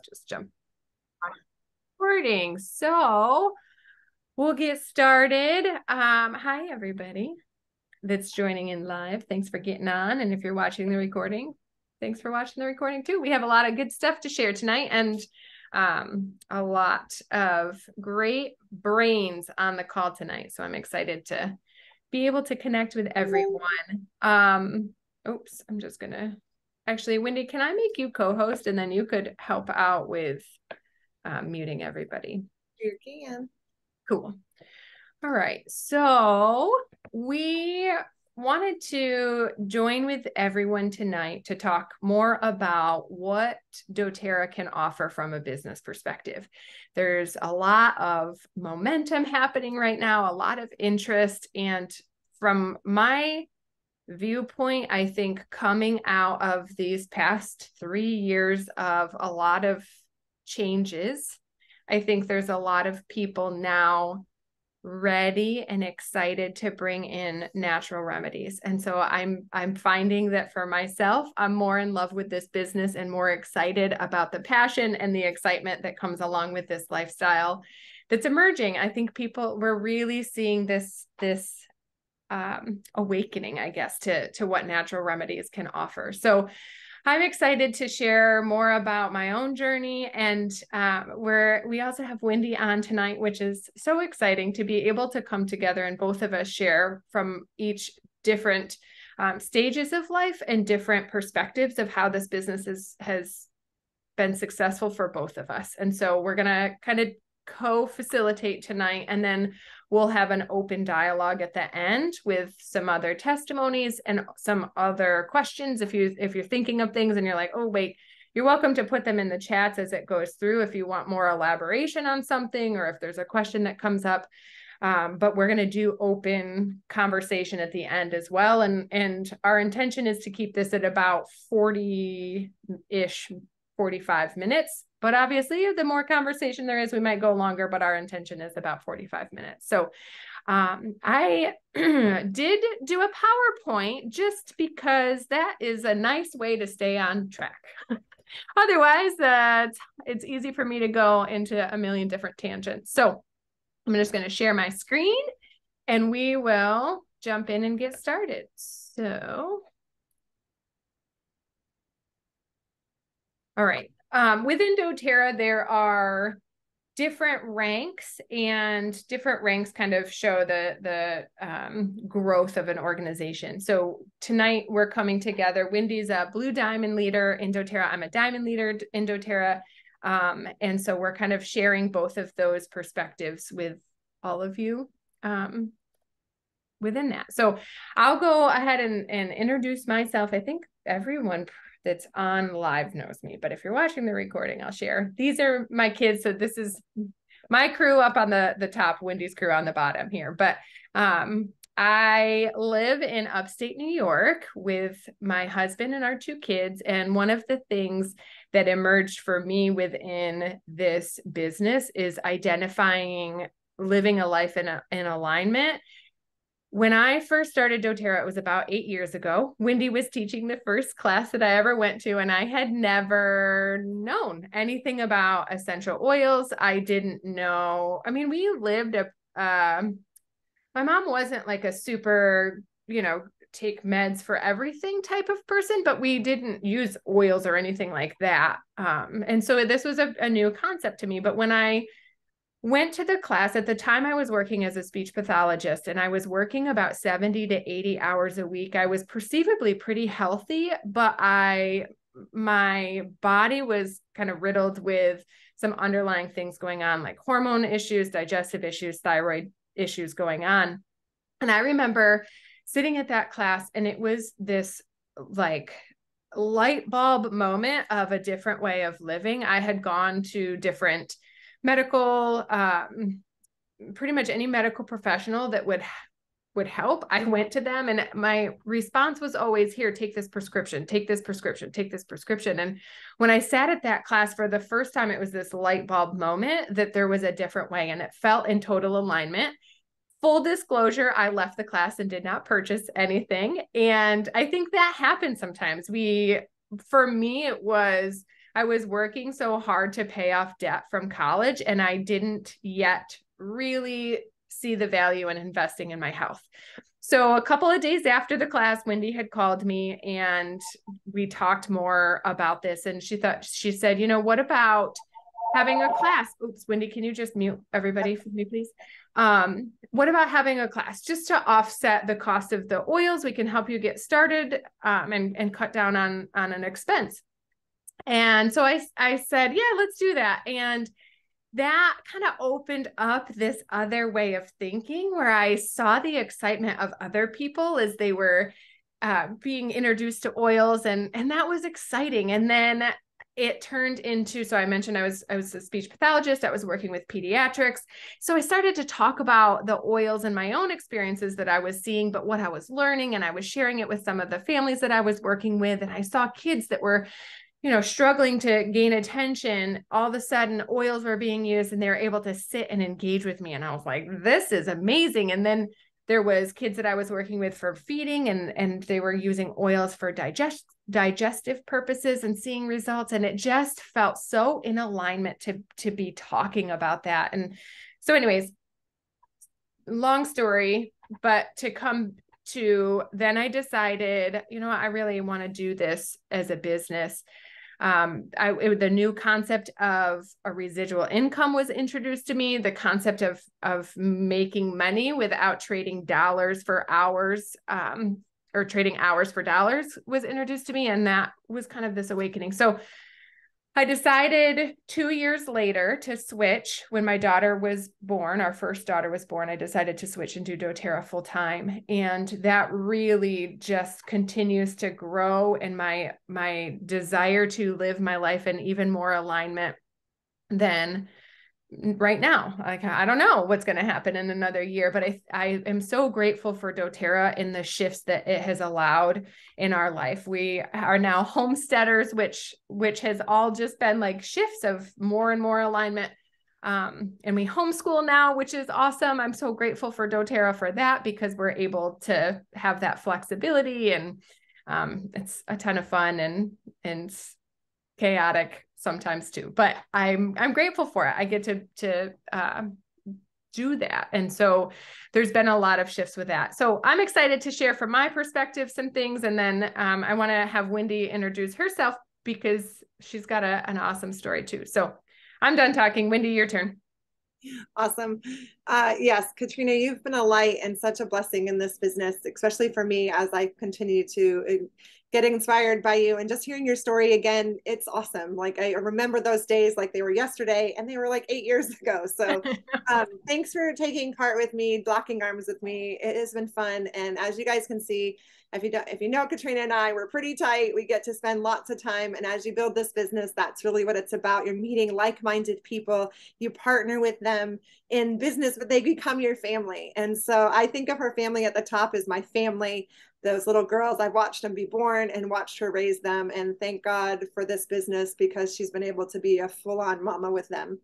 just jump on recording. So we'll get started. Hi, everybody that's joining in live. Thanks for getting on. And if you're watching the recording, thanks for watching the recording too. We have a lot of good stuff to share tonight and a lot of great brains on the call tonight. So I'm excited to be able to connect with everyone. Oops, I'm just gonna, actually, Wendy, can I make you co-host and then you could help out with muting everybody? You can. Cool. All right, so we wanted to join with everyone tonight to talk more about what doTERRA can offer from a business perspective. There's a lot of momentum happening right now, a lot of interest, and from my viewpoint, I think coming out of these past 3 years of a lot of changes, I think there's a lot of people now ready and excited to bring in natural remedies. And so I'm finding that for myself, I'm more in love with this business and more excited about the passion and the excitement that comes along with this lifestyle that's emerging. I think we're really seeing this awakening, I guess, to what natural remedies can offer. So I'm excited to share more about my own journey, and we also have Wendy on tonight, which is so exciting to be able to come together and both of us share from each different stages of life and different perspectives of how this business has been successful for both of us. And so we're going to kind of co-facilitate tonight, and then we'll have an open dialogue at the end with some other testimonies and some other questions. If you're thinking of things and you're like, oh, wait, you're welcome to put them in the chats as it goes through if you want more elaboration on something or if there's a question that comes up. But we're going to do open conversation at the end as well. And our intention is to keep this at about 40-ish, 45 minutes. But obviously, the more conversation there is, we might go longer, but our intention is about 45 minutes. So I did do a PowerPoint just because that is a nice way to stay on track. Otherwise, it's easy for me to go into a million different tangents. So I'm just going to share my screen and we will jump in and get started. So, all right. Within doTERRA, there are different ranks, and different ranks kind of show the growth of an organization. So tonight we're coming together. Wendy's a blue diamond leader in doTERRA. I'm a diamond leader in doTERRA. And so we're kind of sharing both of those perspectives with all of you within that. So I'll go ahead and introduce myself. I think everyone that's on live knows me, but if you're watching the recording, I'll share. These are my kids. So this is my crew up on the top, Wendy's crew on the bottom here. But I live in upstate New York with my husband and our 2 kids. And one of the things that emerged for me within this business is identifying living a life in alignment. When I first started doTERRA, it was about 8 years ago. Wendy was teaching the first class that I ever went to, and I had never known anything about essential oils. I didn't know. I mean, we lived my mom wasn't like a super, take meds for everything type of person, but we didn't use oils or anything like that. And so this was a new concept to me. But when I went to the class, at the time I was working as a speech pathologist, and I was working about 70 to 80 hours a week. I was perceivably pretty healthy, but my body was kind of riddled with some underlying things going on, like hormone issues, digestive issues, thyroid issues going on. And I remember sitting at that class, and it was this like light bulb moment of a different way of living. I had gone to different medical, pretty much any medical professional that would help. I went to them, and my response was always, here, take this prescription, take this prescription, take this prescription. And when I sat at that class for the first time, it was this light bulb moment that there was a different way, and it felt in total alignment. Full disclosure, I left the class and did not purchase anything. And I think that happens sometimes. For me, it was I was working so hard to pay off debt from college, and I didn't yet really see the value in investing in my health. So a couple of days after the class, Wendy had called me and we talked more about this. And she said, you know, what about having a class? Oops, Wendy, can you just mute everybody for me, please? What about having a class just to offset the cost of the oils? We can help you get started and cut down on an expense. And so I said, yeah, let's do that. And that kind of opened up this other way of thinking where I saw the excitement of other people as they were being introduced to oils, and that was exciting. And then it turned into, so I mentioned I was a speech pathologist. I was working with pediatrics. So I started to talk about the oils and my own experiences that I was seeing, but what I was learning, and I was sharing it with some of the families that I was working with. And I saw kids that were, you know, struggling to gain attention. All of a sudden oils were being used and they were able to sit and engage with me. And I was like, this is amazing. And then there was kids that I was working with for feeding, and they were using oils for digestive purposes and seeing results. And it just felt so in alignment to be talking about that. And so anyways, long story, but to come to, then I decided, you know, I really want to do this as a business. The new concept of a residual income was introduced to me. The concept of making money without trading dollars for hours, or trading hours for dollars was introduced to me. And that was kind of this awakening. So I decided 2 years later to switch. When my daughter was born, our first daughter was born, I decided to switch and do doTERRA full time. And that really just continues to grow, and my desire to live my life in even more alignment than right now. Like, I don't know what's going to happen in another year, but I am so grateful for doTERRA and the shifts that it has allowed in our life. We are now homesteaders, which has all just been like shifts of more and more alignment. And we homeschool now, which is awesome. I'm so grateful for doTERRA for that, because we're able to have that flexibility, and it's a ton of fun and chaotic sometimes too, but I'm grateful for it. I get to do that. And so there's been a lot of shifts with that. So I'm excited to share from my perspective some things. And then I want to have Wendy introduce herself, because she's got an awesome story too. So I'm done talking. Wendy, your turn. Awesome. Yes, Katrina, you've been a light and such a blessing in this business, especially for me as I continue to get inspired by you, and just hearing your story again. It's awesome. Like, I remember those days like they were yesterday, and they were like 8 years ago. So thanks for taking part with me, locking arms with me. It has been fun. And as you guys can see, if you know Katrina and I, we're pretty tight. We get to spend lots of time. And as you build this business, that's really what it's about. You're meeting like-minded people. You partner with them in business, but they become your family. And so I think of her family at the top as my family. Those little girls, I've watched them be born and watched her raise them. And thank God for this business, because she's been able to be a full-on mama with them.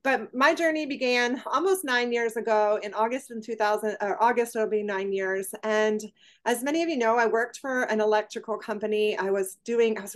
But my journey began almost 9 years ago in August in 2000, or August, it'll be 9 years. And as many of you know, I worked for an electrical company. I was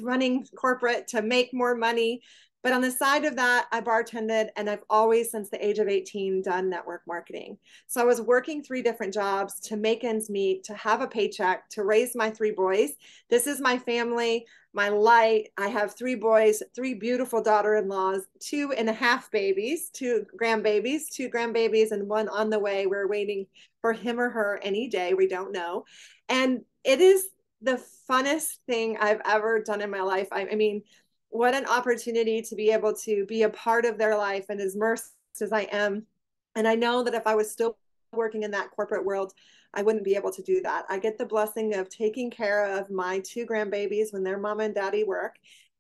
running corporate to make more money. But on the side of that, I bartended, and I've always, since the age of 18, done network marketing. So I was working 3 different jobs to make ends meet, to have a paycheck, to raise my 3 boys. This is my family, my light. I have 3 boys, 3 beautiful daughter-in-laws, 2.5 babies, 2 grandbabies, and 1 on the way. We're waiting for him or her any day. We don't know. And it is the funnest thing I've ever done in my life. I mean, what an opportunity to be able to be a part of their life, and as immersed as I am. And I know that if I was still working in that corporate world, I wouldn't be able to do that. I get the blessing of taking care of my 2 grandbabies when their mama and daddy work.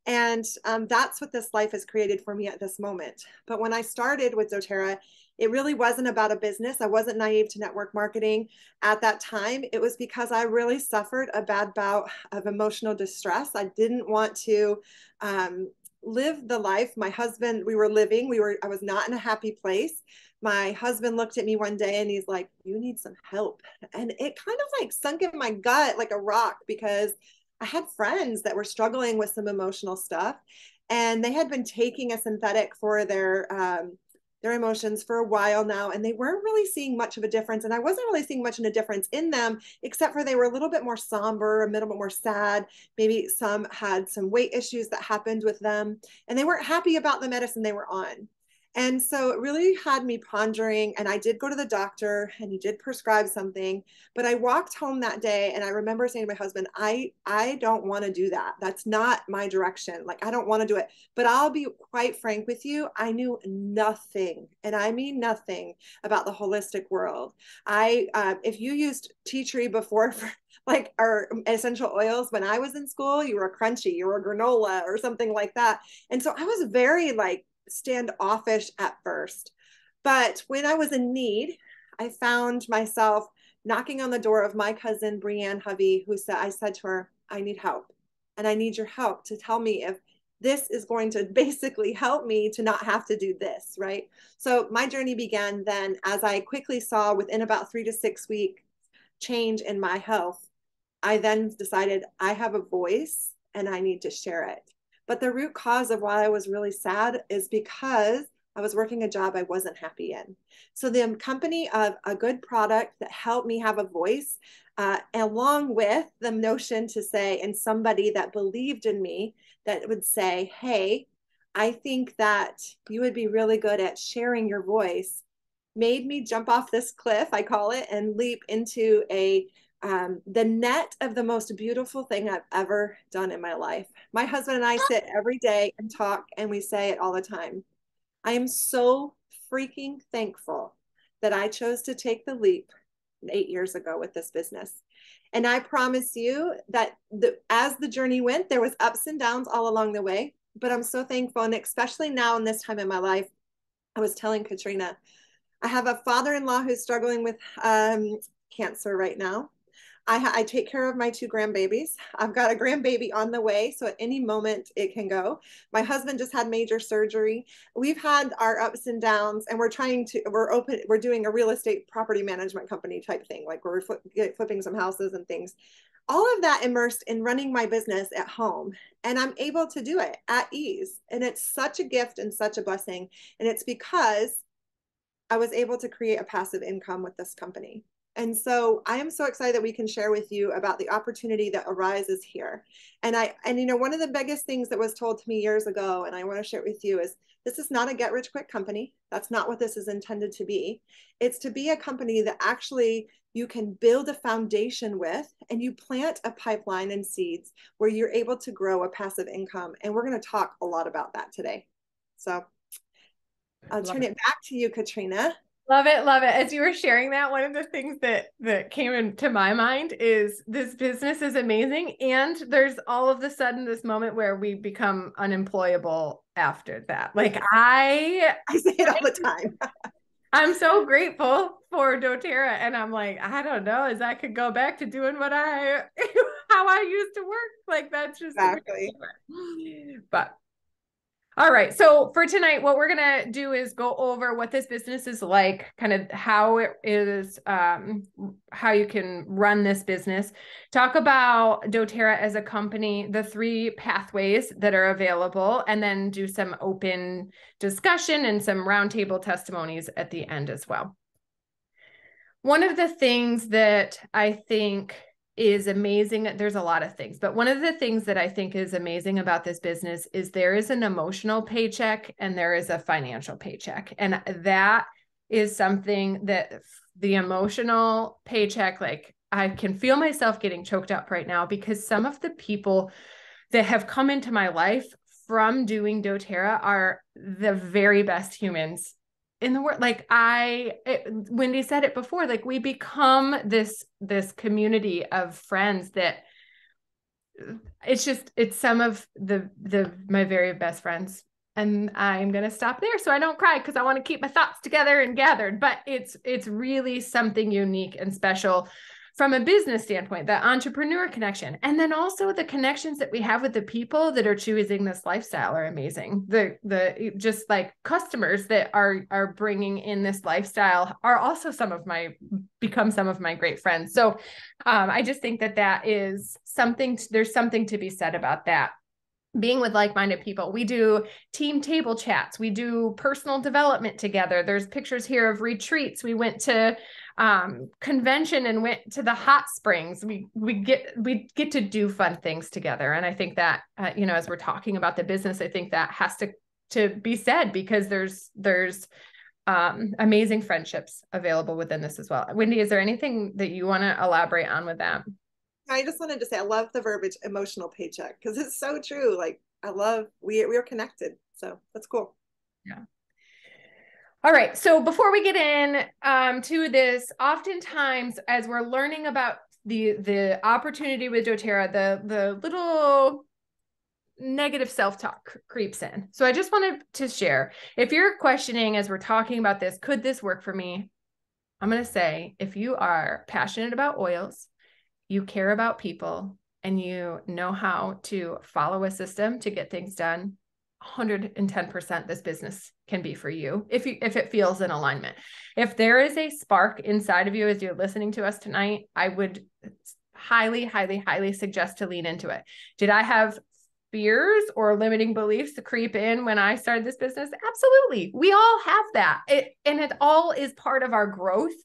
And that's what this life has created for me at this moment. But when I started with doTERRA, it really wasn't about a business. I wasn't naive to network marketing at that time. It was because I really suffered a bad bout of emotional distress. I didn't want to live the life my husband, we were living. I was not in a happy place. My husband looked at me one day and he's like, you need some help. And it kind of like sunk in my gut like a rock, because I had friends that were struggling with some emotional stuff. and they had been taking a synthetic for their emotions for a while now, and they weren't really seeing much of a difference. And I wasn't really seeing much of a difference in them, except for they were a little bit more somber, a little bit more sad. Maybe some had some weight issues that happened with them, and they weren't happy about the medicine they were on. And so it really had me pondering. And I did go to the doctor and he did prescribe something. But I walked home that day and I remember saying to my husband, I don't want to do that. That's not my direction. Like, I don't want to do it. But I'll be quite frank with you. I knew nothing, and I mean nothing, about the holistic world. If you used tea tree before for like our essential oils when I was in school, you were a crunchy, you were a granola or something like that. And so I was very like standoffish at first. But when I was in need, I found myself knocking on the door of my cousin, Brianne Hovey, I said to her, I need help. And I need your help to tell me if this is going to basically help me to not have to do this, right? So my journey began then as I quickly saw within about 3 to 6 weeks change in my health. I then decided I have a voice and I need to share it. But the root cause of why I was really sad is because I was working a job I wasn't happy in. So the company of a good product that helped me have a voice, along with the notion to say, and somebody that believed in me that would say, hey, I think that you would be really good at sharing your voice, made me jump off this cliff, I call it, and leap into the net of the most beautiful thing I've ever done in my life. My husband and I sit every day and talk, and we say it all the time. I am so freaking thankful that I chose to take the leap 8 years ago with this business. And I promise you that as the journey went, there was ups and downs all along the way, but I'm so thankful. And especially now in this time in my life, I was telling Katrina, I have a father-in-law who's struggling with cancer right now. I take care of my 2 grandbabies. I've got a grandbaby on the way, so at any moment it can go. My husband just had major surgery. We've had our ups and downs, and we're doing a real estate property management company type thing. Like we're flipping some houses and things. All of that immersed in running my business at home. And I'm able to do it at ease. And it's such a gift and such a blessing. And it's because I was able to create a passive income with this company. And so I am so excited that we can share with you about the opportunity that arises here. And one of the biggest things that was told to me years ago, and I want to share it with you, is this is not a get rich quick company. That's not what this is intended to be. It's to be a company that actually you can build a foundation with, and you plant a pipeline and seeds where you're able to grow a passive income. And we're going to talk a lot about that today. So I'll turn it back to you, Katrina. Love it. Love it. As you were sharing that, one of the things that came into my mind is this business is amazing. And there's all of a sudden this moment where we become unemployable after that. Like I say it all the time. I'm so grateful for doTERRA. And I'm like, I don't know, as I could go back to doing how I used to work. Like that's just exactly. But all right. So for tonight, what we're going to do is go over what this business is like, kind of how it is, how you can run this business, talk about doTERRA as a company, the 3 pathways that are available, and then do some open discussion and some roundtable testimonies at the end as well. One of the things that I think is amazing. There's a lot of things, but one of the things that I think is amazing about this business is there is an emotional paycheck and there is a financial paycheck. And that is something that the emotional paycheck, like I can feel myself getting choked up right now because some of the people that have come into my life from doing doTERRA are the very best humans in the world. Like Wendy said it before, like we become this community of friends that it's some of my very best friends. And I'm going to stop there so I don't cry because I want to keep my thoughts together and gathered, but it's really something unique and special from a business standpoint, the entrepreneur connection. And then also the connections that we have with the people that are choosing this lifestyle are amazing. The just like customers that are bringing in this lifestyle are also become some of my great friends. So I just think that is something, there's something to be said about that. being with like-minded people. We do team table chats. We do personal development together. There's pictures here of retreats. We went to convention and went to the hot springs. We get to do fun things together. And I think that, as we're talking about the business, I think that has to be said, because there's amazing friendships available within this as well. Wendy, is there anything that you want to elaborate on with that? I just wanted to say I love the verbiage emotional paycheck, because it's so true. Like I love we're connected. So that's cool. Yeah. All right. So before we get in to this, oftentimes as we're learning about the opportunity with doTERRA, the little negative self-talk creeps in. So I just wanted to share, if you're questioning as we're talking about this, could this work for me? I'm going to say, if you are passionate about oils, you care about people, and you know how to follow a system to get things done, 110% this business can be for you if it feels in alignment. If there is a spark inside of you as you're listening to us tonight, I would highly, highly, highly suggest to lean into it. Did I have fears or limiting beliefs to creep in when I started this business? Absolutely. We all have that. And it all is part of our growth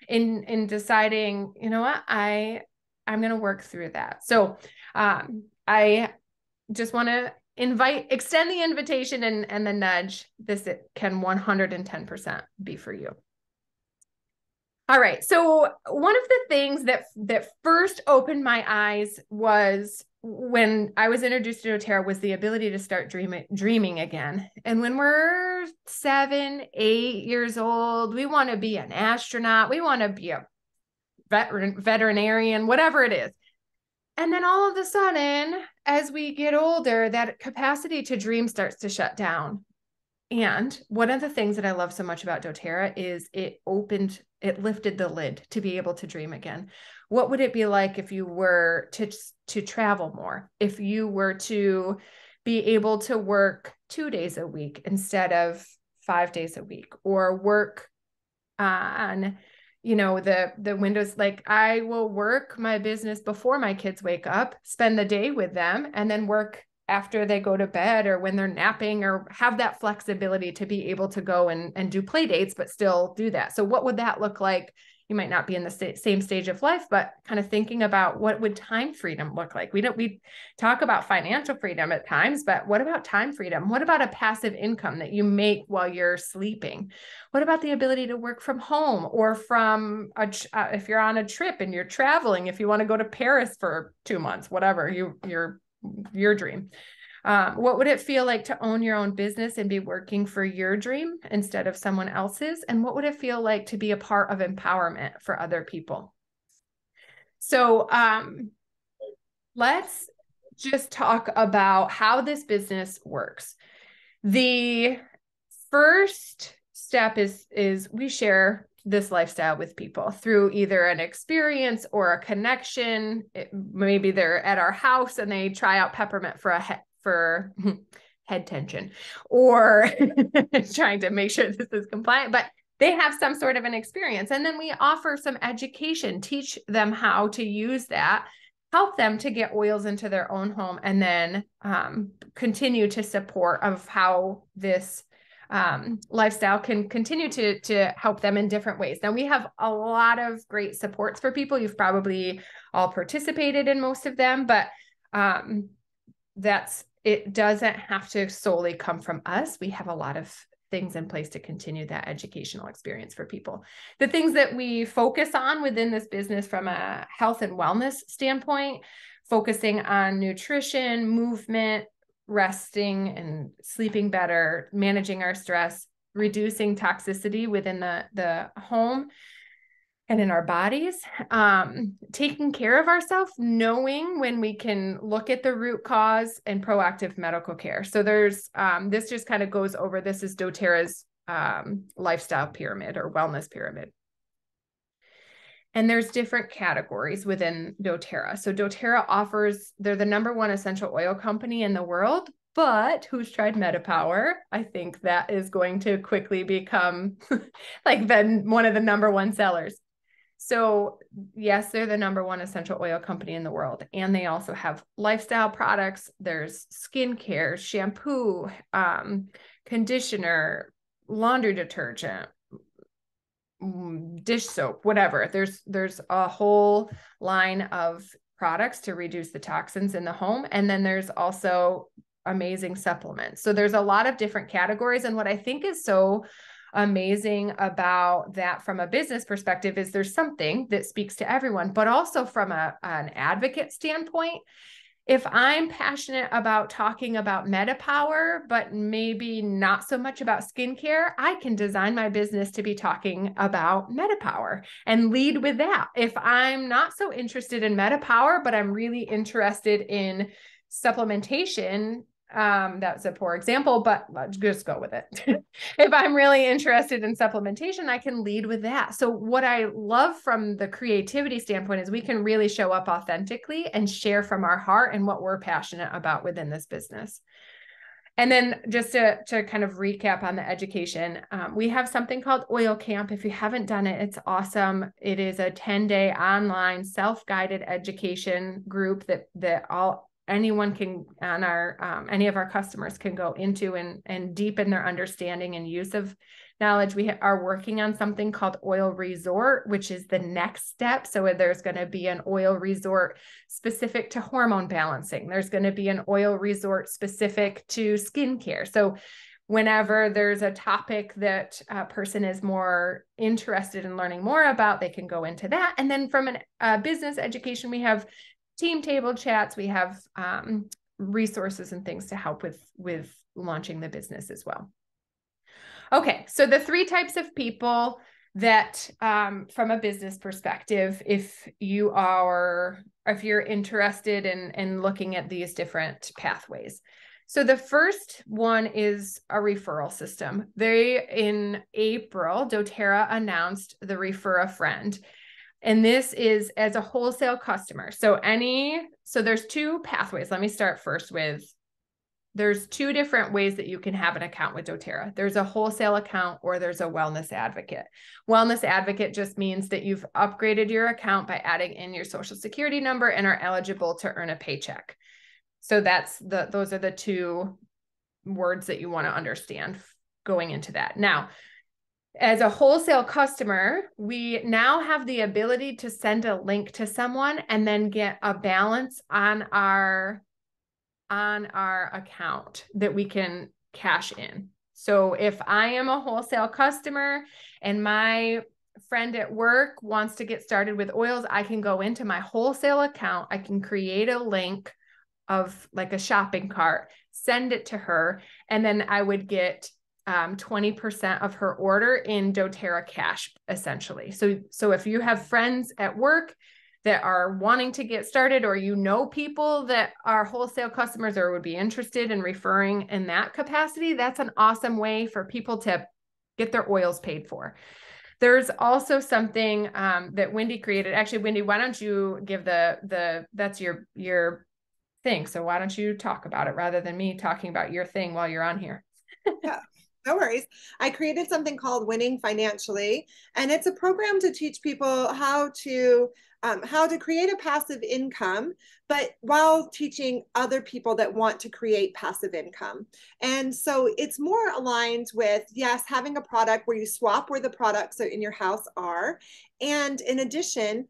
in deciding, you know what, I'm going to work through that. So I just want to extend the invitation and the nudge. This can 110% be for you. All right. So one of the things that first opened my eyes was when I was introduced to doTERRA was the ability to start dreaming again. And when we're 7, 8 years old, we want to be an astronaut. We want to be a veterinarian, whatever it is. And then all of a sudden, as we get older, that capacity to dream starts to shut down. And one of the things that I love so much about doTERRA is it lifted the lid to be able to dream again. What would it be like if you were to travel more? If you were to be able to work 2 days a week instead of 5 days a week, or work on, the windows, like I will work my business before my kids wake up, spend the day with them, and then work after they go to bed or when they're napping, or have that flexibility to be able to go and do play dates, but still do that. So what would that look like? You might not be in the same stage of life, but kind of thinking about what would time freedom look like? We talk about financial freedom at times, but what about time freedom? What about a passive income that you make while you're sleeping? What about the ability to work from home, or from if you're on a trip and you're traveling, if you want to go to Paris for 2 months, whatever your dream. What would it feel like to own your own business and be working for your dream instead of someone else's? And what would it feel like to be a part of empowerment for other people? So let's just talk about how this business works. The first step is we share this lifestyle with people through either an experience or a connection. Maybe they're at our house and they try out peppermint for head tension, or trying to make sure this is compliant, but they have some sort of an experience. And then we offer some education, teach them how to use that, help them to get oils into their own home, and then continue to support of how this lifestyle can continue to help them in different ways. Now, we have a lot of great supports for people. You've probably all participated in most of them, but it doesn't have to solely come from us. We have a lot of things in place to continue that educational experience for people. The things that we focus on within this business from a health and wellness standpoint, focusing on nutrition, movement, resting and sleeping better, managing our stress, reducing toxicity within the home and in our bodies, taking care of ourselves, knowing when we can look at the root cause, and proactive medical care. So there's, this just kind of goes over, this is doTERRA's lifestyle pyramid or wellness pyramid. And there's different categories within doTERRA. So doTERRA offers, they're the #1 essential oil company in the world, but who's tried MetaPower? I think that is going to quickly become like one of the #1 sellers. So yes, they're the number one essential oil company in the world. And they also have lifestyle products. There's skincare, shampoo, conditioner, laundry detergent, dish soap, whatever. There's a whole line of products to reduce the toxins in the home. And then there's also amazing supplements. So there's a lot of different categories. And what I think is so amazing about that from a business perspective is there's something that speaks to everyone, but also from an advocate standpoint. If I'm passionate about talking about MetaPower, but maybe not so much about skincare, I can design my business to be talking about MetaPower and lead with that. If I'm not so interested in MetaPower, but I'm really interested in supplementation, that's a poor example, but let's just go with it. If I'm really interested in supplementation, I can lead with that. So what I love from the creativity standpoint is we can really show up authentically and share from our heart and what we're passionate about within this business. And then just to kind of recap on the education, we have something called Oil Camp. If you haven't done it, it's awesome. It is a 10-day online self-guided education group that anyone can on our any of our customers can go into and deepen their understanding and use of knowledge. We are working on something called Oil Resort, which is the next step. So there's going to be an oil resort specific to hormone balancing. There's going to be an oil resort specific to skincare. So whenever there's a topic that a person is more interested in learning more about, they can go into that. And then from a business education, we have team table chats. We have resources and things to help with launching the business as well. Okay, so the 3 types of people that from a business perspective, if you're interested in looking at these different pathways. So the first one is a referral system. In April, doTERRA announced the Refer a Friend. And this is as a wholesale customer. So there's 2 pathways. Let me start first with, there's 2 different ways that you can have an account with doTERRA. There's a wholesale account or there's a wellness advocate. Wellness advocate just means that you've upgraded your account by adding in your social security number and are eligible to earn a paycheck. So those are the 2 words that you want to understand going into that. Now, as a wholesale customer, we now have the ability to send a link to someone and then get a balance on our account that we can cash in. So if I am a wholesale customer and my friend at work wants to get started with oils, I can go into my wholesale account. I can create a link of like a shopping cart, send it to her, and then I would get 20% of her order in doTERRA cash, essentially. So if you have friends at work that are wanting to get started, or people that are wholesale customers or would be interested in referring in that capacity, that's an awesome way for people to get their oils paid for. There's also something that Wendy created. Actually, Wendy, why don't you give that's your thing. So why don't you talk about it rather than me talking about your thing while you're on here? Yeah. No worries. I created something called Winning Financially, and it's a program to teach people how to create a passive income, but while teaching other people that want to create passive income. And so it's more aligned with, yes, having a product where you swap where the products in your house are. And in addition,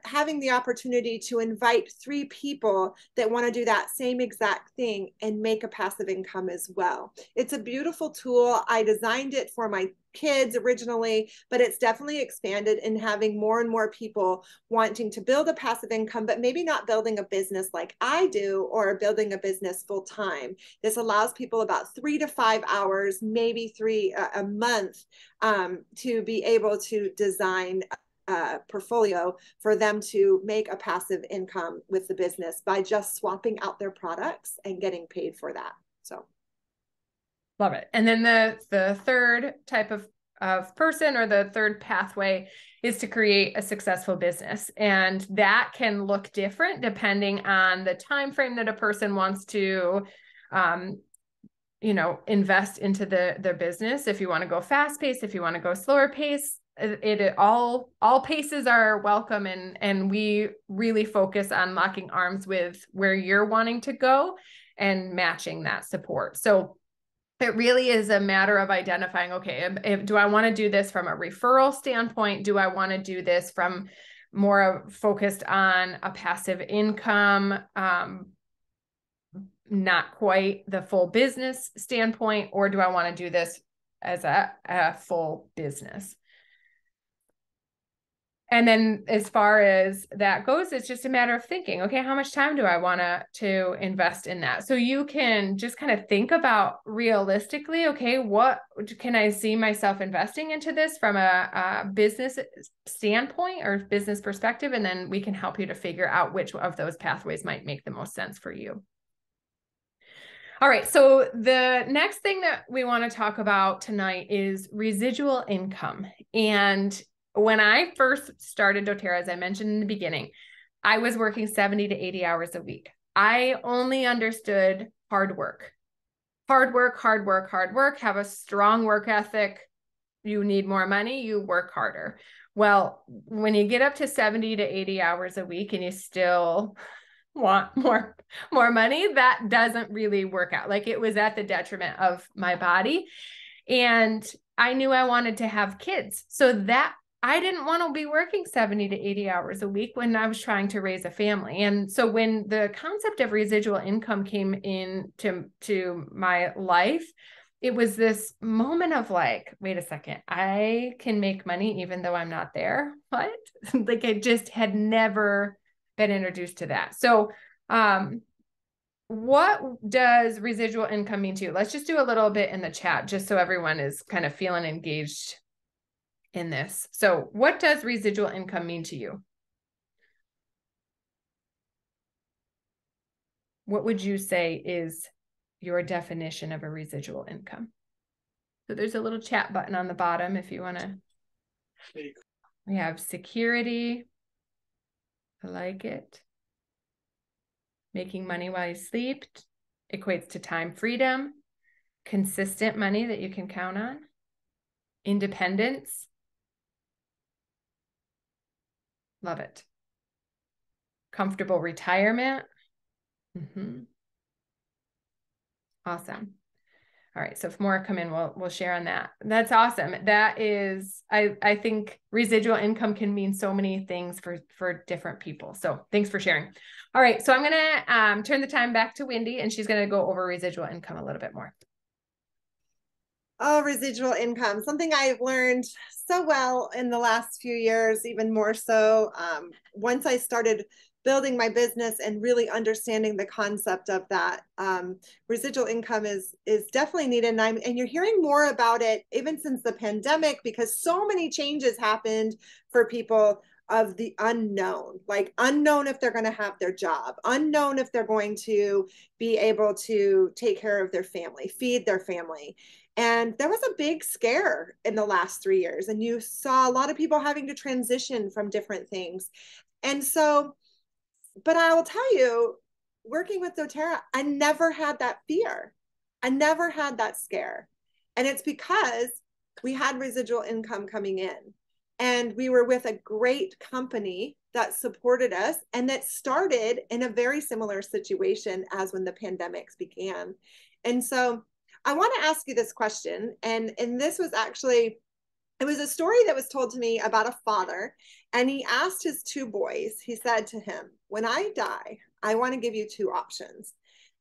having the opportunity to invite 3 people that want to do that same exact thing and make a passive income as well. It's a beautiful tool. I designed it for my kids originally, but it's definitely expanded in having more and more people wanting to build a passive income, but maybe not building a business like I do or building a business full time. This allows people about 3 to 5 hours, maybe 3 a month, to be able to design portfolio for them to make a passive income with the business by just swapping out their products and getting paid for that. So love it. And then the third type of person, or the third pathway, is to create a successful business. And that can look different depending on the time frame that a person wants to invest into their business. If you want to go fast paced, if you want to go slower pace, all paces are welcome, and we really focus on locking arms with where you're wanting to go and matching that support. So it really is a matter of identifying, okay, do I want to do this from a referral standpoint? Do I want to do this from more focused on a passive income, not quite the full business standpoint, or do I want to do this as a full business? And then as far as that goes, it's just a matter of thinking, okay, how much time do I want to invest in that? So you can just kind of think about realistically, okay, what can I see myself investing into this from a business standpoint or business perspective? And then we can help you to figure out which of those pathways might make the most sense for you. All right, so the next thing that we want to talk about tonight is residual income. And when I first started doTERRA, as I mentioned in the beginning, I was working 70 to 80 hours a week. I only understood hard work, have a strong work ethic. You need more money, you work harder. Well, when you get up to 70 to 80 hours a week and you still want more money, that doesn't really work out. Like, it was at the detriment of my body. And I knew I wanted to have kids. So that I didn't want to be working 70 to 80 hours a week when I was trying to raise a family. And so when the concept of residual income came into my life, it was this moment of like, wait a second, I can make money even though I'm not there. What? Like, I just had never been introduced to that. So, what does residual income mean to you? Let's just do a little bit in the chat, just so everyone is kind of feeling engaged in this. So what does residual income mean to you? What would you say is your definition of a residual income? So there's a little chat button on the bottom if you want to. We have security. I like it. Making money while you sleep equates to time freedom. Consistent money that you can count on. Independence. Love it. Comfortable retirement. Awesome. All right. So if more come in, we'll share on that. That's awesome. That is, I think residual income can mean so many things for different people. So thanks for sharing. All right. So I'm going to turn the time back to Wendy, and she's going to go over residual income a little bit more. Oh, residual income, something I've learned so well in the last few years, even more so once I started building my business and really understanding the concept of that. Residual income is definitely needed. And you're hearing more about it even since the pandemic, because so many changes happened for people of the unknown, like unknown if they're going to have their job, unknown if they're going to be able to take care of their family, feed their family. And there was a big scare in the last 3 years, and you saw a lot of people having to transition from different things. And so, but I will tell you, working with doTERRA, I never had that fear. I never had that scare. And it's because we had residual income coming in, and we were with a great company that supported us and that started in a very similar situation as when the pandemics began. And so I want to ask you this question. And this was actually, it was a story that was told to me about a father, and he asked his 2 boys, he said to him, when I die, I want to give you 2 options.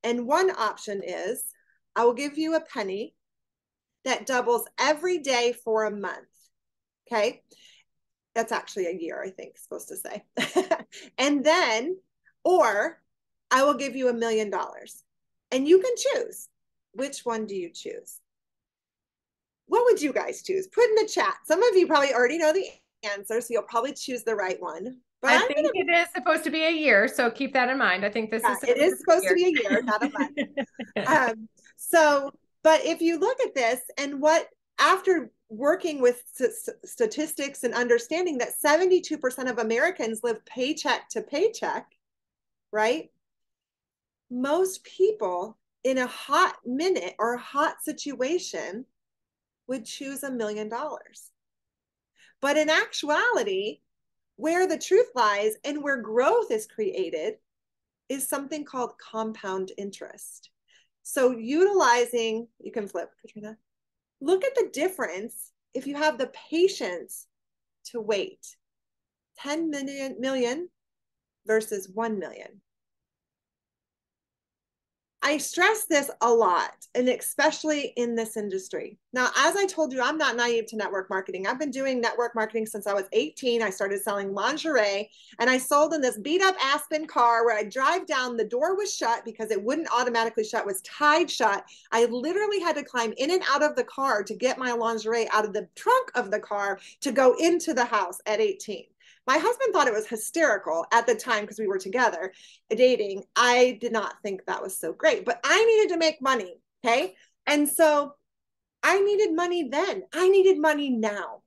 And one option is, I will give you a penny that doubles every day for a month. Okay. That's actually a year, I think, supposed to say. And then, or I will give you $1 million, and you can choose. Which one do you choose? What would you guys choose? Put in the chat. Some of you probably already know the answer, so you'll probably choose the right one. But I think it is supposed to be a year, so keep that in mind. I think this is it is supposed to be a year, not a month. But if you look at this, and what after working with statistics and understanding that 72% of Americans live paycheck to paycheck, right? Most people in a hot minute or a hot situation would choose $1 million. But in actuality, where the truth lies and where growth is created is something called compound interest. So utilizing, you can flip, Katrina. Look at the difference if you have the patience to wait. 10 million versus 1 million. I stress this a lot, and especially in this industry. Now, as I told you, I'm not naive to network marketing. I've been doing network marketing since I was 18. I started selling lingerie, and I sold in this beat up Aspen car where I drive down, the door was shut because it wouldn't automatically shut, it was tied shut. I literally had to climb in and out of the car to get my lingerie out of the trunk of the car to go into the house at 18. My husband thought it was hysterical at the time because we were together dating. I did not think that was so great, but I needed to make money. Okay. And so I needed money then. I needed money now.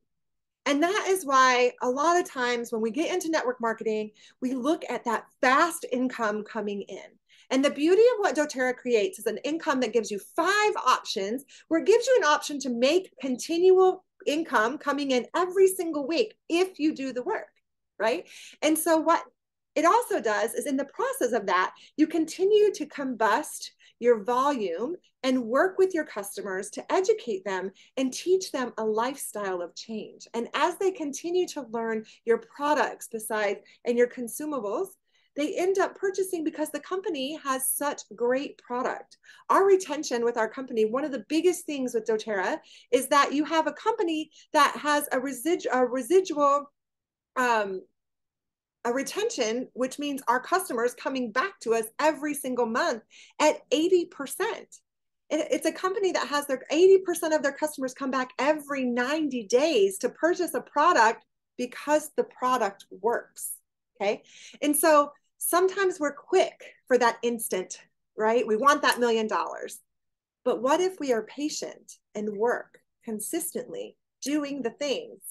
And that is why a lot of times when we get into network marketing, we look at that fast income coming in. And the beauty of what doTERRA creates is an income that gives you 5 options, where it gives you an option to make continual income coming in every single week if you do the work. Right. And so what it also does is in the process of that, you continue to combust your volume and work with your customers to educate them and teach them a lifestyle of change. And as they continue to learn your products besides and your consumables, they end up purchasing because the company has such great product. Our retention with our company, one of the biggest things with doTERRA is that you have a company that has a residual a retention, which means our customers coming back to us every single month at 80%. It's a company that has their 80% of their customers come back every 90 days to purchase a product because the product works. Okay. And so sometimes we're quick for that instant, right? We want that $1 million. But what if we are patient and work consistently doing the things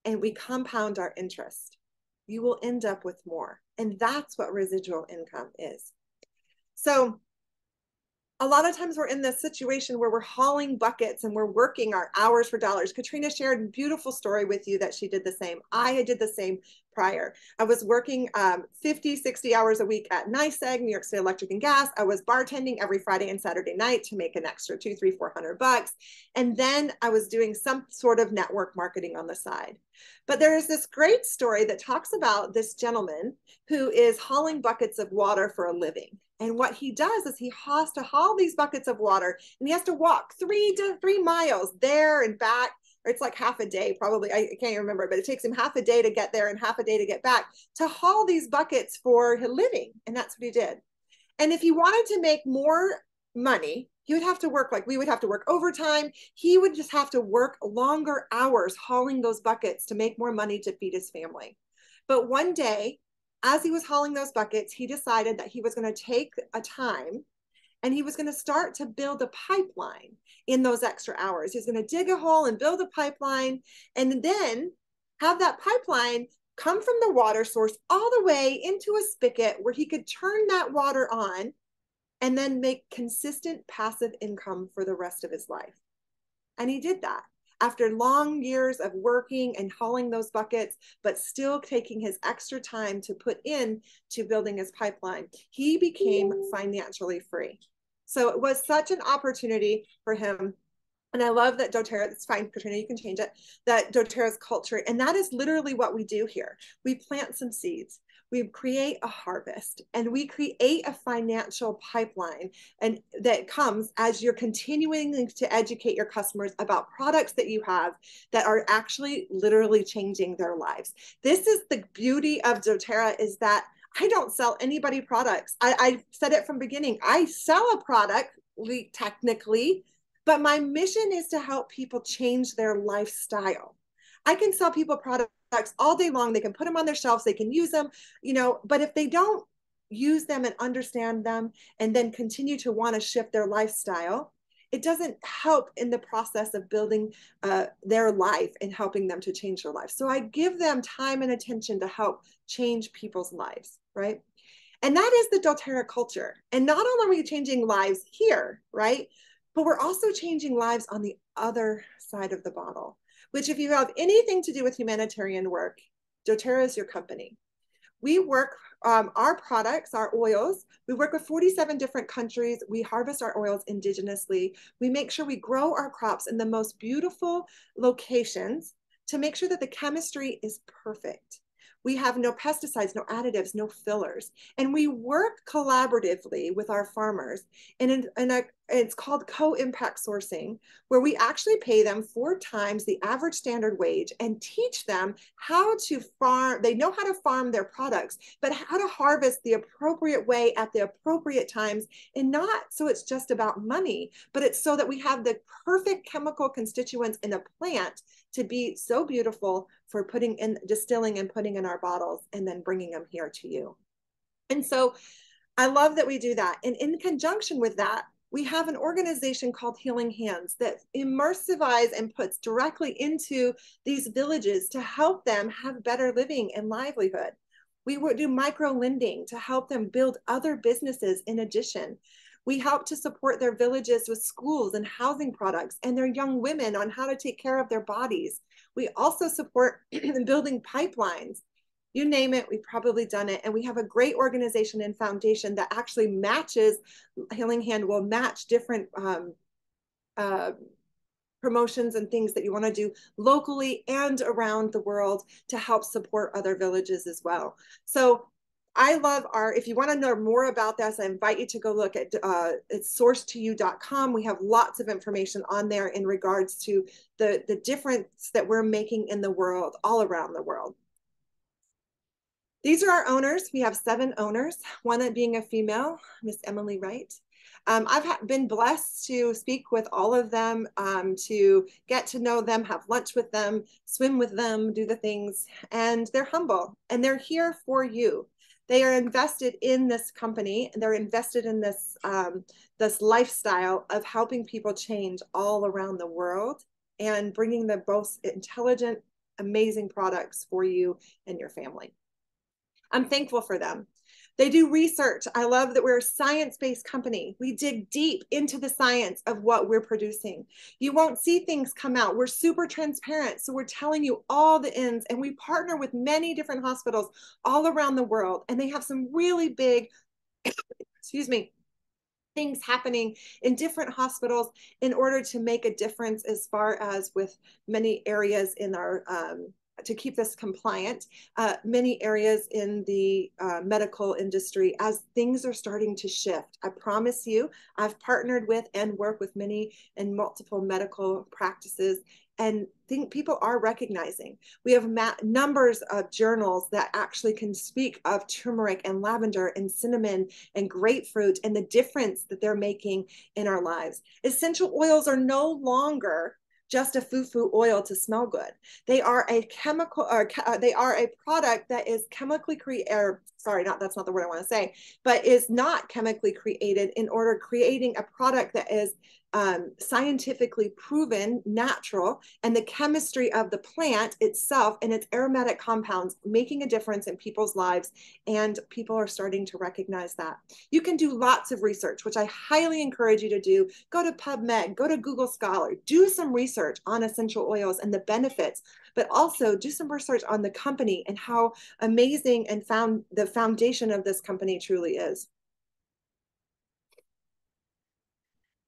and we compound our interest? You will end up with more. And that's what residual income is. So a lot of times we're in this situation where we're hauling buckets and we're working our hours for dollars. Katrina shared a beautiful story with you that she did the same. I did the same prior. I was working 50, 60 hours a week at NYSEG, New York State Electric and Gas. I was bartending every Friday and Saturday night to make an extra $200, $300, $400. And then I was doing some sort of network marketing on the side. But there is this great story that talks about this gentleman who is hauling buckets of water for a living. And what he does is he has to haul these buckets of water, and he has to walk 3 miles there and back. Or it's like half a day, probably. I can't remember, but it takes him half a day to get there and half a day to get back to haul these buckets for a living. And that's what he did. And if he wanted to make more money, he would have to work, like we would have to work overtime. He would just have to work longer hours hauling those buckets to make more money to feed his family. But one day, as he was hauling those buckets, he decided that he was going to take a time and he was going to start to build a pipeline in those extra hours. He's going to dig a hole and build a pipeline, and then have that pipeline come from the water source all the way into a spigot where he could turn that water on and then make consistent passive income for the rest of his life. And he did that after long years of working and hauling those buckets, but still taking his extra time to put in to building his pipeline. He became financially free. So it was such an opportunity for him. And I love that doTERRA, it's fine, Katrina, you can change it, that doTERRA's culture. And that is literally what we do here. We plant some seeds, we create a harvest, and we create a financial pipeline, and that comes as you're continuing to educate your customers about products that you have that are actually literally changing their lives. This is the beauty of doTERRA, is that I don't sell anybody products. I said it from the beginning. I sell a product technically, but my mission is to help people change their lifestyle. I can sell people products all day long. They can put them on their shelves. They can use them, but if they don't use them and understand them and then continue to want to shift their lifestyle, it doesn't help in the process of building their life and helping them to change their life. So I give them time and attention to help change people's lives, right? And that is the doTERRA culture. And not only are we changing lives here, right? But we're also changing lives on the other side of the bottle. which if you have anything to do with humanitarian work, doTERRA is your company. We work our products, our oils, we work with 47 different countries. We harvest our oils indigenously. We make sure we grow our crops in the most beautiful locations to make sure that the chemistry is perfect. We have no pesticides, no additives, no fillers. And we work collaboratively with our farmers. And it's called co-impact sourcing, where we actually pay them 4 times the average standard wage and teach them how to farm. They know how to farm their products, but how to harvest the appropriate way at the appropriate times. And not so it's just about money, but it's so that we have the perfect chemical constituents in a plant to be so beautiful for putting in, distilling and putting in our bottles and then bringing them here to you. And so I love that we do that. And in conjunction with that, we have an organization called Healing Hands that immersivize and puts directly into these villages to help them have better living and livelihood. We would do micro lending to help them build other businesses in addition. We help to support their villages with schools and housing products and their young women on how to take care of their bodies. We also support building pipelines. You name it, we've probably done it. And we have a great organization and foundation that actually matches, Healing Hand will match different promotions and things that you want to do locally and around the world to help support other villages as well. So I love our, if you want to know more about this, I invite you to go look at it's sourcetoyou.com. We have lots of information on there in regards to the difference that we're making in the world, all around the world. These are our owners. We have 7 owners, one being a female, Miss Emily Wright. I've been blessed to speak with all of them, to get to know them, have lunch with them, swim with them, do the things, and they're humble and they're here for you. They are invested in this company. They're invested in this, this lifestyle of helping people change all around the world and bringing the most intelligent, amazing products for you and your family. I'm thankful for them. They do research. I love that we're a science-based company. We dig deep into the science of what we're producing. You won't see things come out. We're super transparent. So we're telling you all the ins, and we partner with many different hospitals all around the world. And they have some really big, excuse me, things happening in different hospitals in order to make a difference as far as with many areas in our to keep this compliant, many areas in the medical industry as things are starting to shift. I promise you, I've partnered with and work with many and multiple medical practices, and think people are recognizing. We have numbers of journals that actually can speak of turmeric and lavender and cinnamon and grapefruit and the difference that they're making in our lives. Essential oils are no longer just a foo-foo oil to smell good. They are a chemical, or they are a product that is chemically created, sorry, that's not the word I want to say, but is not chemically created in order creating a product that is scientifically proven, natural, and the chemistry of the plant itself and its aromatic compounds making a difference in people's lives, and people are starting to recognize that. You can do lots of research, which I highly encourage you to do. Go to PubMed, go to Google Scholar, do some research on essential oils and the benefits, but also do some research on the company and how amazing and the foundation of this company truly is.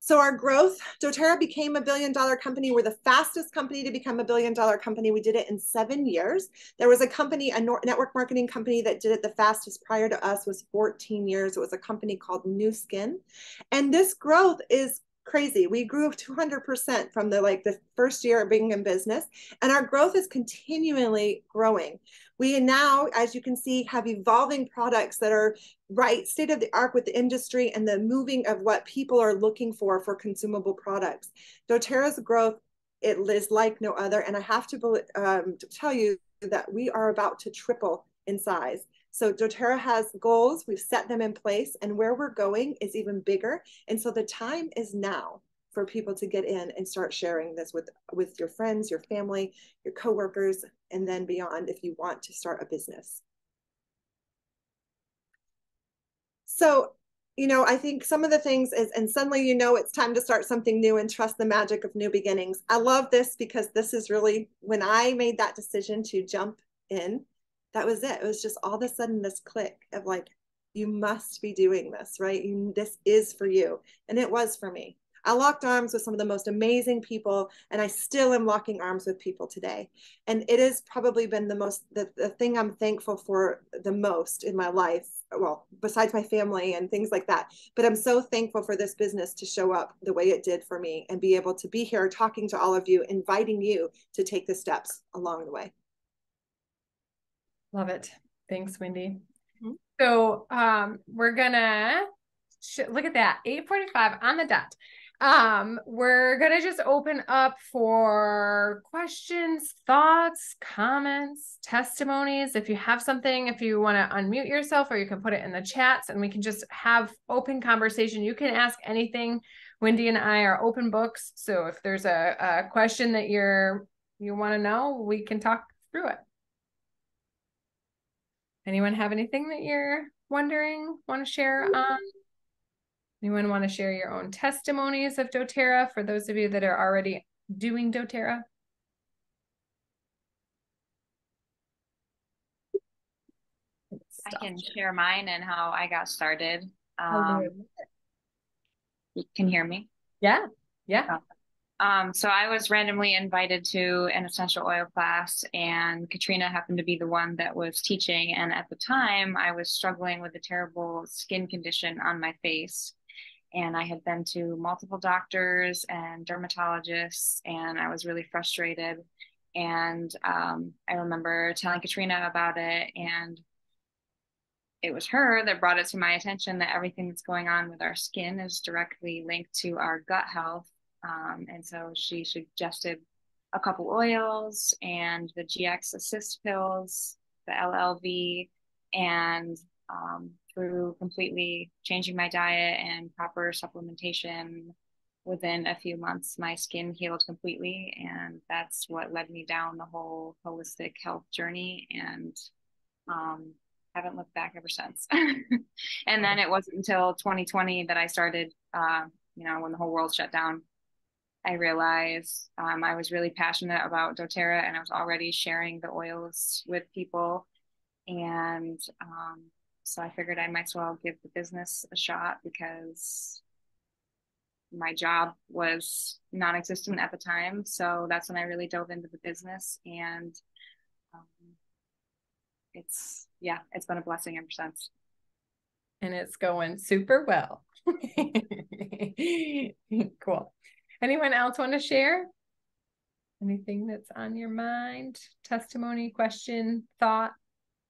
So our growth, doTERRA became a $1 billion company. We're the fastest company to become a $1 billion company. We did it in 7 years. There was a company, a network marketing company that did it the fastest prior to us was 14 years. It was a company called New Skin. And this growth is crazy. We grew 200% from the first year of being in business, and our growth is continually growing. We now, as you can see, have evolving products that are right state of the art with the industry and the moving of what people are looking for consumable products. doTERRA's growth, it is like no other, and I have to tell you that we are about to triple in size. So doTERRA has goals, we've set them in place, and where we're going is even bigger. And so the time is now for people to get in and start sharing this with your friends, your family, your coworkers, and then beyond if you want to start a business. So I think some of the things is, and suddenly it's time to start something new and trust the magic of new beginnings. I love this because this is really when I made that decision to jump in, that was it. It was just all of a sudden this click of like, you must be doing this, right? This is for you. And it was for me. I locked arms with some of the most amazing people, and I still am locking arms with people today. And it has probably been the thing I'm thankful for the most in my life. Well, besides my family and things like that. But I'm so thankful for this business to show up the way it did for me and be able to be here talking to all of you, inviting you to take the steps along the way. Love it. Thanks, Wendy. Mm-hmm. So we're gonna look at that, 8:45 on the dot. We're gonna just open up for questions, thoughts, comments, testimonies. If you have something, if you want to unmute yourself, or you can put it in the chats and we can just have open conversation. You can ask anything. Wendy and I are open books. So if there's a question that you want to know, we can talk through it. Anyone have anything that you're wondering, want to share on? Anyone want to share your own testimonies of doTERRA for those of you that are already doing doTERRA? I can share mine and how I got started. You can hear me? Yeah. Yeah. So I was randomly invited to an essential oil class, and Katrina happened to be the one that was teaching. And at the time, I was struggling with a terrible skin condition on my face. And I had been to multiple doctors and dermatologists, and I was really frustrated. And I remember telling Katrina about it, and it was her that brought it to my attention that everything that's going on with our skin is directly linked to our gut health. And so she suggested a couple oils and the GX Assist pills, the LLV, and through completely changing my diet and proper supplementation, within a few months, my skin healed completely. And that's what led me down the whole holistic health journey. And haven't looked back ever since. And then it wasn't until 2020 that I started, when the whole world shut down, I realized I was really passionate about doTERRA, and I was already sharing the oils with people. And so I figured I might as well give the business a shot, because my job was non-existent at the time. So that's when I really dove into the business, and it's been a blessing ever since. And it's going super well. Cool. Anyone else want to share? Anything that's on your mind? Testimony, question, thought,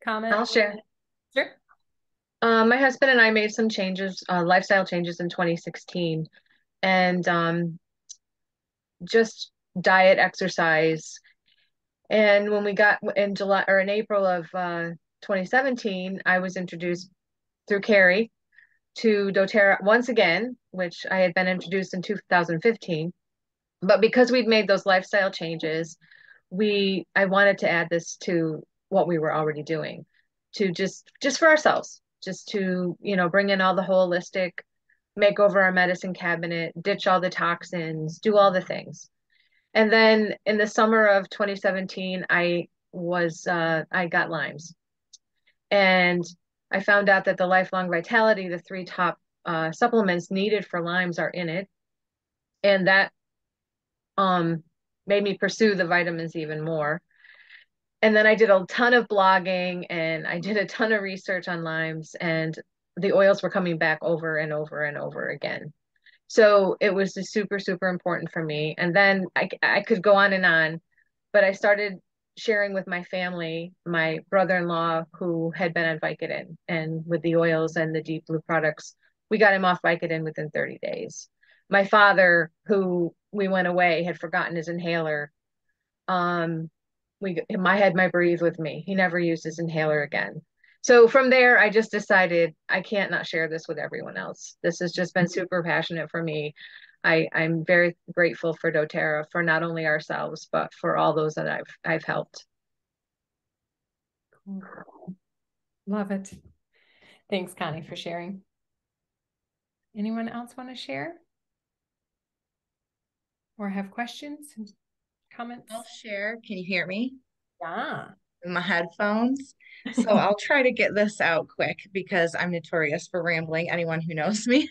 comment? I'll share. Sure. My husband and I made some changes, lifestyle changes in 2016, and just diet, exercise. And when we got in July or in April of 2017, I was introduced through Carrie to doTERRA once again, which I had been introduced in 2015. But because we'd made those lifestyle changes, I wanted to add this to what we were already doing, to just for ourselves, just to, bring in all the holistic, make over our medicine cabinet, ditch all the toxins, do all the things. And then in the summer of 2017, I got Lyme's, and I found out that the Lifelong Vitality, the 3 top supplements needed for Lyme's, are in it. And that made me pursue the vitamins even more. And then I did a ton of blogging, and I did a ton of research on Lyme's, and the oils were coming back over and over and over again. So it was just super, super important for me. And then I could go on, but I started sharing with my family, my brother-in-law, who had been on Vicodin, and with the oils and the Deep Blue products, we got him off Vicodin within 30 days. My father, who we went away, had forgotten his inhaler. I had my Breathe with me. He never used his inhaler again. So from there, I just decided I can't not share this with everyone else. This has just been super passionate for me. I'm very grateful for doTERRA, for not only ourselves, but for all those that I've helped. Love it. Thanks, Connie, for sharing. Anyone else want to share or have questions, comments? I'll share. Can you hear me? Yeah. In my headphones. So I'll try to get this out quick because I'm notorious for rambling, anyone who knows me.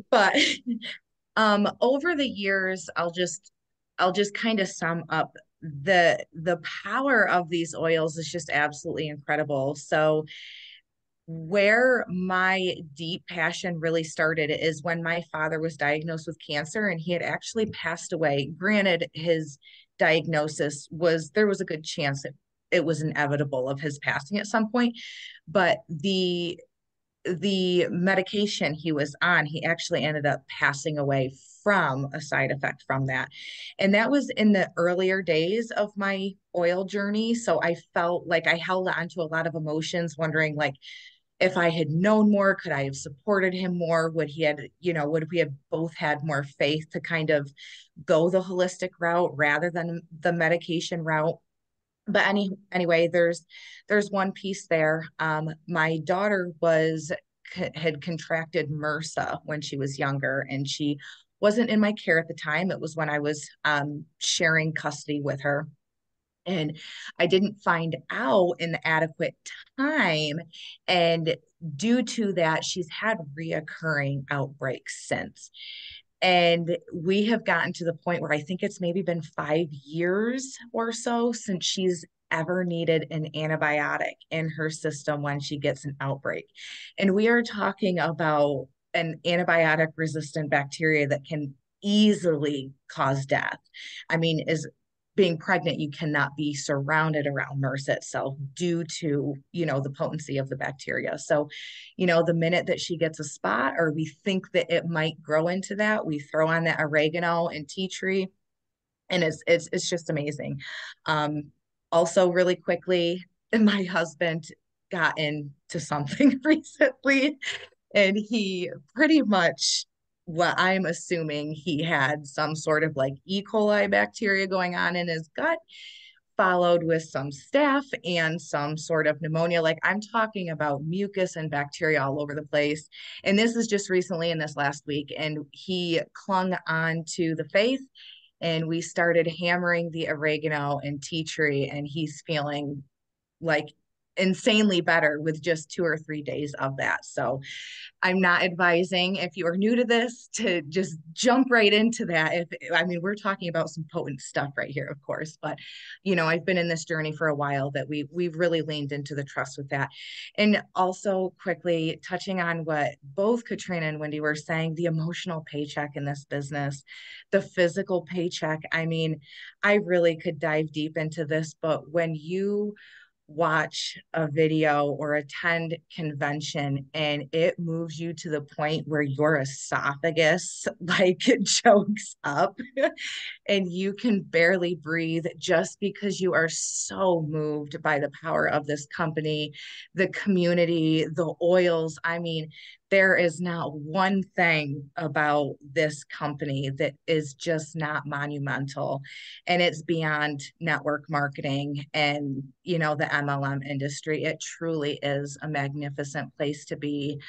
But over the years, I'll just kind of sum up the power of these oils is just absolutely incredible. So where my deep passion really started is when my father was diagnosed with cancer and he had actually passed away. Granted, his diagnosis was there was a good chance that it was inevitable of his passing at some point, but the medication he was on, he actually ended up passing away from a side effect from that. And that was in the earlier days of my oil journey. So I felt like I held on to a lot of emotions, wondering like if I had known more, could I have supported him more? Would we have both had more faith to kind of go the holistic route rather than the medication route? But anyway, there's one piece there. My daughter had contracted MRSA when she was younger, and she wasn't in my care at the time. It was when I was sharing custody with her. And I didn't find out in the adequate time. And due to that, she's had reoccurring outbreaks since. And we have gotten to the point where I think it's maybe been 5 years or so since she's ever needed an antibiotic in her system when she gets an outbreak. And we are talking about an antibiotic resistant bacteria that can easily cause death. I mean, is being pregnant, you cannot be surrounded around MRSA itself due to, the potency of the bacteria. So, the minute that she gets a spot or we think that it might grow into that, we throw on that oregano and tea tree, and it's just amazing. Also, really quickly, my husband got into something recently, and he pretty much, what I'm assuming, he had some sort of like E. coli bacteria going on in his gut, followed with some staph and some sort of pneumonia. Like I'm talking about mucus and bacteria all over the place. And this is just recently in this last week. And he clung on to the faith, and we started hammering the oregano and tea tree, and he's feeling like insanely better with just 2 or 3 days of that. So I'm not advising, if you are new to this, to just jump right into that. We're talking about some potent stuff right here, of course, but I've been in this journey for a while that we've really leaned into the trust with that. And also quickly touching on what both Katrina and Wendy were saying, the emotional paycheck in this business, the physical paycheck. I mean, I really could dive deep into this, but when you watch a video or attend convention and it moves you to the point where your esophagus like chokes up and you can barely breathe just because you are so moved by the power of this company, the community, the oils. I mean, there is not one thing about this company that is just not monumental. And it's beyond network marketing and, the MLM industry. It truly is a magnificent place to be.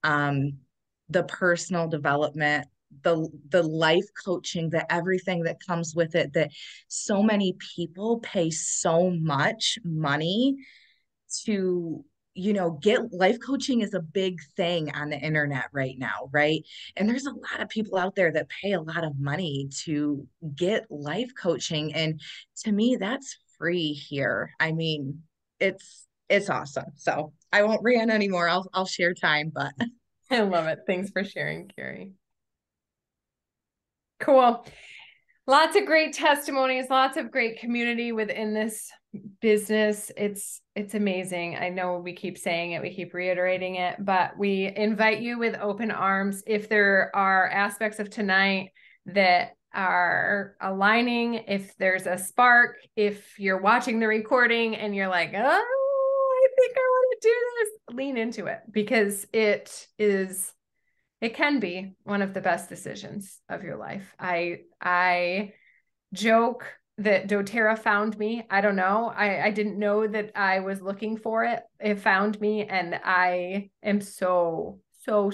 The personal development, the life coaching, the everything that comes with it, that so many people pay so much money to get life coaching is a big thing on the internet right now, right? And there's a lot of people out there that pay a lot of money to get life coaching, and to me that's free here. I mean, it's awesome. So I won't rant anymore. I'll share time, but I love it. Thanks for sharing, Carrie. Cool. Lots of great testimonies, lots of great community within this business. It's amazing. I know we keep saying it, we keep reiterating it, but we invite you with open arms. If there are aspects of tonight that are aligning, if there's a spark, if you're watching the recording and you're like, oh, I think I want to do this, lean into it, because it can be one of the best decisions of your life. I joke that doTERRA found me. I don't know. I didn't know that I was looking for it. It found me, and I am so, so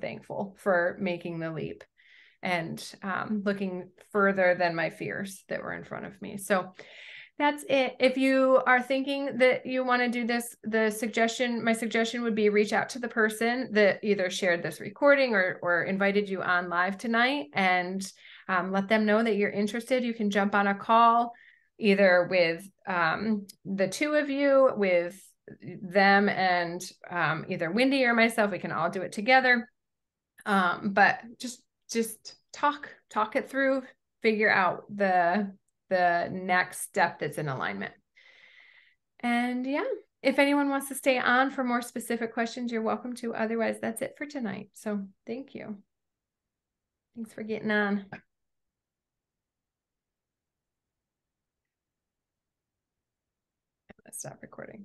thankful for making the leap and looking further than my fears that were in front of me. So that's it. If you are thinking that you want to do this, my suggestion would be reach out to the person that either shared this recording or invited you on live tonight, and let them know that you're interested. You can jump on a call either with the two of you, with them and either Wendy or myself. We can all do it together. But just talk it through, figure out the next step that's in alignment. And yeah, if anyone wants to stay on for more specific questions, you're welcome to. Otherwise, that's it for tonight. So thank you. Thanks for getting on. I'm gonna stop recording.